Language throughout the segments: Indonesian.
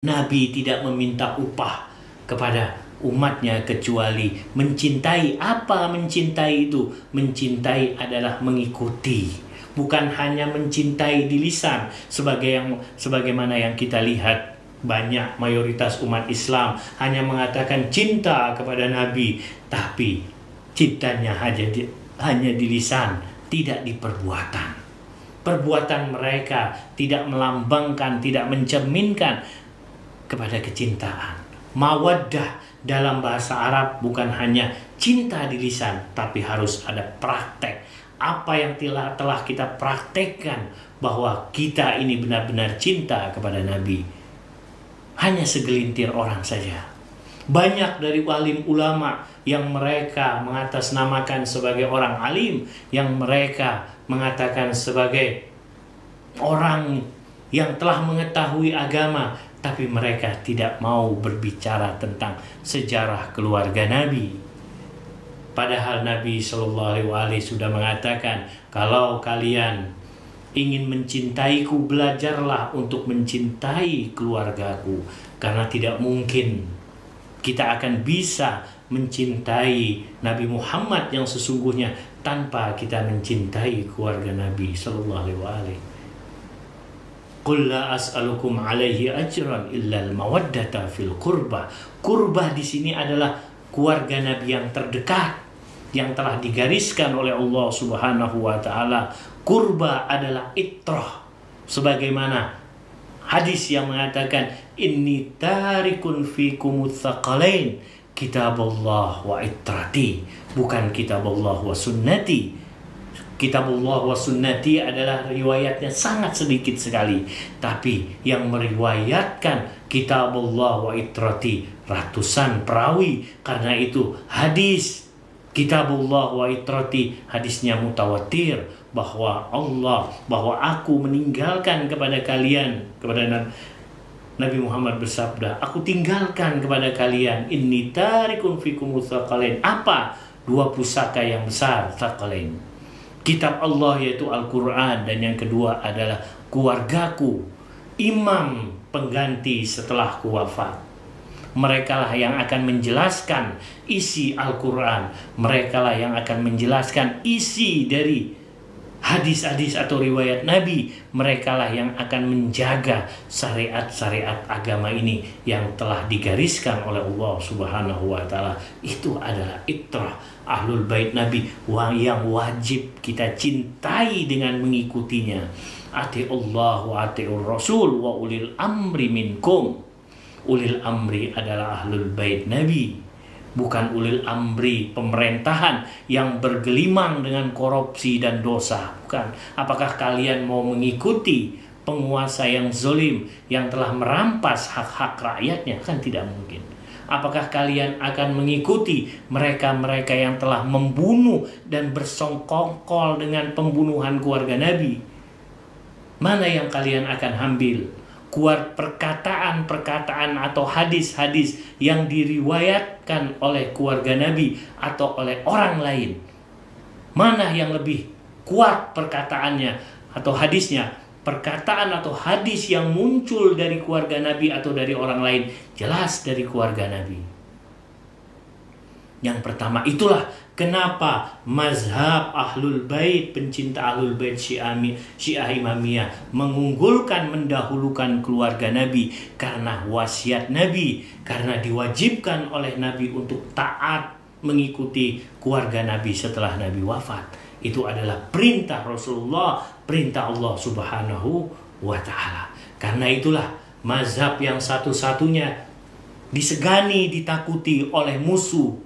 Nabi tidak meminta upah kepada umatnya kecuali mencintai. Apa mencintai itu? Mencintai adalah mengikuti, bukan hanya mencintai di lisan sebagaimana yang kita lihat. Banyak mayoritas umat Islam hanya mengatakan cinta kepada Nabi, tapi cintanya hanya di lisan, tidak di perbuatan. Perbuatan mereka tidak melambangkan, tidak mencerminkan kepada kecintaan. Mawaddah dalam bahasa Arab bukan hanya cinta di lisan, tapi harus ada praktek. Apa yang telah kita praktekkan bahwa kita ini benar-benar cinta kepada Nabi. Hanya segelintir orang saja. Banyak dari alim ulama yang mereka mengatasnamakan sebagai orang alim, yang mereka mengatakan sebagai orang yang telah mengetahui agama, tapi mereka tidak mau berbicara tentang sejarah keluarga Nabi. Padahal Nabi SAW sudah mengatakan, kalau kalian ingin mencintaiku, belajarlah untuk mencintai keluargaku. Karena tidak mungkin kita akan bisa mencintai Nabi Muhammad yang sesungguhnya tanpa kita mencintai keluarga Nabi SAW. Qul la as'alukum alaihi ajran illa al-mawaddata fil qurbah. Qurbah di sini adalah keluarga Nabi yang terdekat, yang telah digariskan oleh Allah Subhanahu wa taala. Qurbah adalah itrah, sebagaimana hadis yang mengatakan inni tarikun fikumut tsaqalain, kitabullah wa itrati, bukan kitabullah wa sunnati. Kitabullah wa sunnati adalah riwayatnya sangat sedikit sekali, tapi yang meriwayatkan kitabullah wa itrati ratusan perawi. Karena itu hadis kitabullah wa itrati hadisnya mutawatir, bahwa aku meninggalkan kepada kalian, kepada Nabi Muhammad bersabda, aku tinggalkan kepada kalian inni tarikun fikum tsaqalain. Apa? Dua pusaka yang besar, tsaqalain. Kitab Allah yaitu Al-Quran, dan yang kedua adalah keluargaku, imam pengganti setelahku wafat. Mereka lah yang akan menjelaskan isi Al-Quran. Mereka lah yang akan menjelaskan isi dari hadis-hadis atau riwayat Nabi. Mereka lah yang akan menjaga syariat-syariat agama ini yang telah digariskan oleh Allah Subhanahu wa taala. Itu adalah itrah Ahlul Bait Nabi yang wajib kita cintai dengan mengikutinya. Ati'ullah wa ati'ur Rasul wa ulil amri minkum. Ulil amri adalah Ahlul Bait Nabi, bukan ulil amri pemerintahan yang bergelimang dengan korupsi dan dosa. Bukan. Apakah kalian mau mengikuti penguasa yang zalim, yang telah merampas hak-hak rakyatnya? Kan tidak mungkin. Apakah kalian akan mengikuti mereka-mereka yang telah membunuh dan bersongkol dengan pembunuhan keluarga Nabi? Mana yang kalian akan ambil? Perkataan-perkataan atau hadis-hadis yang diriwayatkan oleh keluarga Nabi atau oleh orang lain? Mana yang lebih kuat perkataannya atau hadisnya? Perkataan atau hadis yang muncul dari keluarga Nabi atau dari orang lain? Jelas dari keluarga Nabi. Yang pertama, itulah kenapa mazhab Ahlul Bait, pencinta Ahlul Bait Syiah Imamiyah mengunggulkan, mendahulukan keluarga Nabi. Karena wasiat Nabi, karena diwajibkan oleh Nabi untuk taat mengikuti keluarga Nabi setelah Nabi wafat. Itu adalah perintah Rasulullah, perintah Allah Subhanahu wa ta'ala. Karena itulah mazhab yang satu-satunya disegani, ditakuti oleh musuh,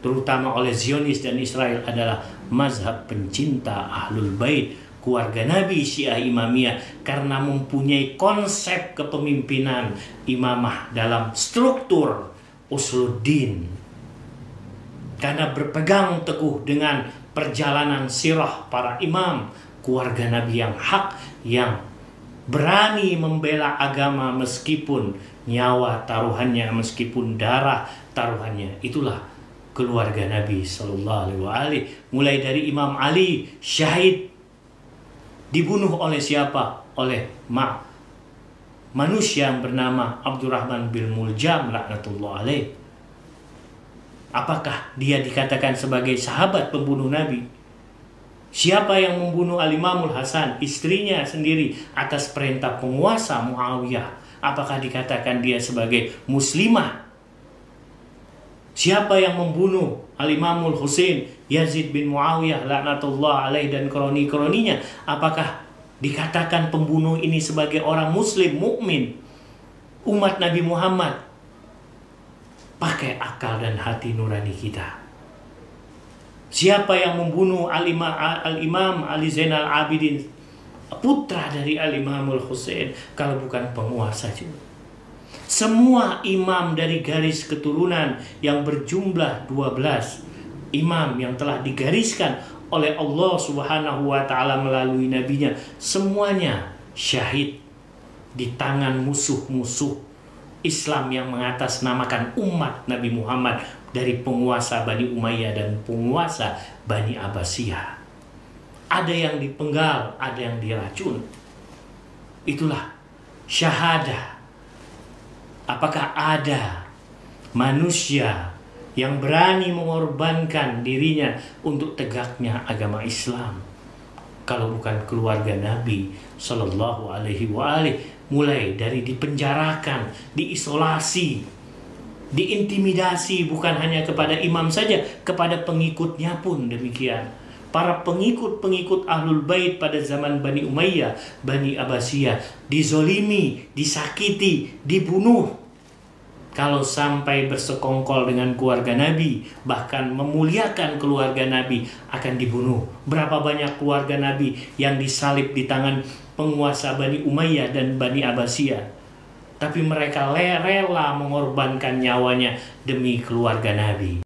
terutama oleh Zionis dan Israel, adalah mazhab pencinta Ahlul Bait, keluarga Nabi Syiah Imamiyah, karena mempunyai konsep kepemimpinan imamah dalam struktur usuluddin. Karena berpegang teguh dengan perjalanan sirah para imam, keluarga Nabi yang hak, yang berani membela agama meskipun nyawa taruhannya, meskipun darah taruhannya. Itulah keluarga Nabi Sallallahu Alaihi Wasallam. Mulai dari Imam Ali syahid, dibunuh oleh siapa? Oleh manusia yang bernama Abdurrahman bin Muljam laknatullah alaih. Apakah dia dikatakan sebagai sahabat pembunuh Nabi? Siapa yang membunuh Al-Imamul Hasan, istrinya sendiri, atas perintah penguasa Muawiyah? Apakah dikatakan dia sebagai muslimah? Siapa yang membunuh Al-Imamul Husain, Yazid bin Muawiyah laknatullah alaih dan kroni-kroninya? Apakah dikatakan pembunuh ini sebagai orang muslim, mukmin, umat Nabi Muhammad? Pakai akal dan hati nurani kita. Siapa yang membunuh Al-Imam Ali Zainal Abidin, putra dari Al-Imamul Husain, kalau bukan penguasa juga? Semua imam dari garis keturunan yang berjumlah 12 imam yang telah digariskan oleh Allah Subhanahu wa Ta'ala melalui nabinya, semuanya syahid di tangan musuh-musuh Islam yang mengatasnamakan umat Nabi Muhammad dari penguasa Bani Umayyah dan penguasa Bani Abbasiyah. Ada yang dipenggal, ada yang diracun. Itulah syahadah. Apakah ada manusia yang berani mengorbankan dirinya untuk tegaknya agama Islam? Kalau bukan keluarga Nabi Sallallahu Alaihi Wasallam, mulai dari dipenjarakan, diisolasi, diintimidasi, bukan hanya kepada imam saja, kepada pengikutnya pun demikian. Para pengikut-pengikut Ahlul Bait pada zaman Bani Umayyah, Bani Abbasiyah dizolimi, disakiti, dibunuh. Kalau sampai bersekongkol dengan keluarga Nabi, bahkan memuliakan keluarga Nabi, akan dibunuh. Berapa banyak keluarga Nabi yang disalib di tangan penguasa Bani Umayyah dan Bani Abbasiyah, tapi mereka rela mengorbankan nyawanya demi keluarga Nabi.